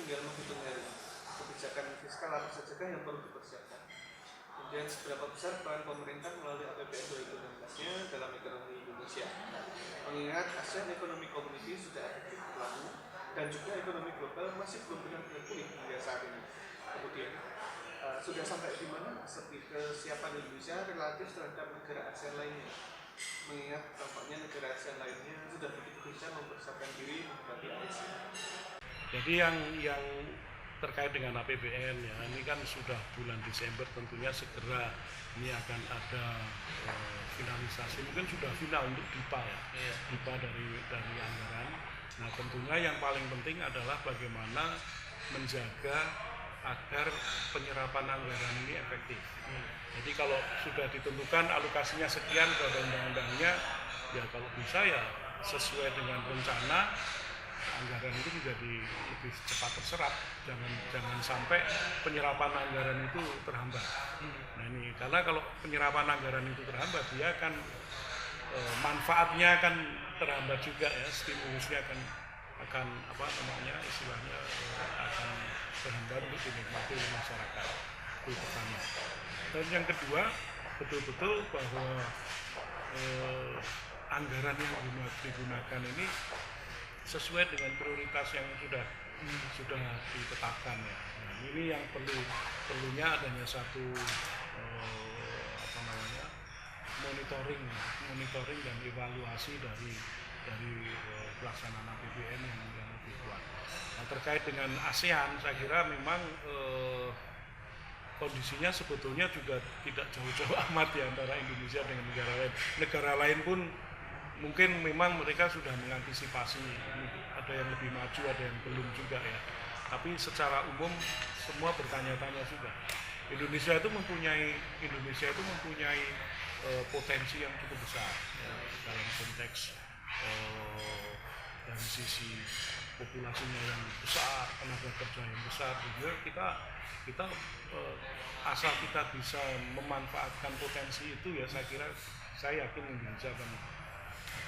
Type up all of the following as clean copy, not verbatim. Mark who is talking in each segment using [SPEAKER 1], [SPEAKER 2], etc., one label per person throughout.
[SPEAKER 1] tinggal menghitung hari. Kebijakan fiskal apa saja yang perlu dipersiapkan. Kemudian seberapa besar peran pemerintah melalui APBN 2016-nya dalam ekonomi Indonesia. Mengingat ASEAN Economic Community sudah efektif berlaku dan juga ekonomi global masih belum benar-benar pulih hingga saat ini. Kemudian sudah sampai di mana kesiapan Indonesia relatif terhadap negara ASEAN lainnya. Mengingat tampaknya negara ASEAN lainnya sudah begitu bisa mempersiapkan diri menghadapi ASEAN.
[SPEAKER 2] Jadi yang terkait dengan APBN ya, ini kan sudah bulan Desember, tentunya segera ini akan ada finalisasi, mungkin sudah final untuk DIPA ya, DIPA dari anggaran. Nah tentunya yang paling penting adalah bagaimana menjaga agar penyerapan anggaran ini efektif. Jadi kalau sudah ditentukan alokasinya sekian pada undang-undangnya, ya kalau bisa ya sesuai dengan rencana, anggaran itu menjadi lebih cepat terserap, jangan sampai penyerapan anggaran itu terhambat. Nah ini karena kalau penyerapan anggaran itu terhambat, dia akan manfaatnya akan terhambat juga ya, stimulusnya akan apa namanya istilahnya akan terhambat untuk dinikmati oleh masyarakat. Itu pertama. Dan yang kedua, betul-betul bahwa anggaran yang digunakan ini sesuai dengan prioritas yang sudah ditetapkan ya. Nah, ini yang perlunya adanya satu monitoring dan evaluasi dari pelaksanaan APBN yang lebih kuat. Nah, terkait dengan ASEAN, saya kira memang kondisinya sebetulnya juga tidak jauh-jauh amat ya antara Indonesia dengan negara lain. Negara lain pun mungkin memang mereka sudah mengantisipasi, ada yang lebih maju, ada yang belum juga ya. Tapi secara umum semua bertanya-tanya juga. Indonesia itu mempunyai potensi yang cukup besar ya, dalam konteks dari sisi populasinya yang besar, tenaga kerja yang besar. Juga kita asal kita bisa memanfaatkan potensi itu ya, saya yakin Indonesia akan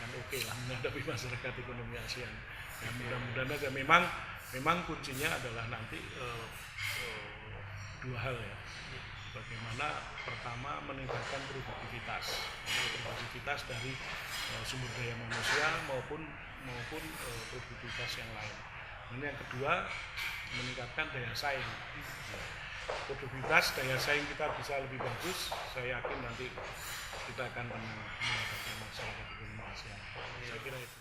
[SPEAKER 2] oke lah menghadapi masyarakat ekonomi ASEAN. Ya, mudah-mudahan aja. Memang kuncinya adalah nanti dua hal ya. Bagaimana pertama meningkatkan produktivitas dari sumber daya manusia maupun produktivitas yang lain. Ini yang kedua, meningkatkan daya saing. Produktivitas, daya saing kita bisa lebih bagus, saya yakin nanti kita akan menghadapi masyarakat ekonomi ASEAN. Saya kira itu.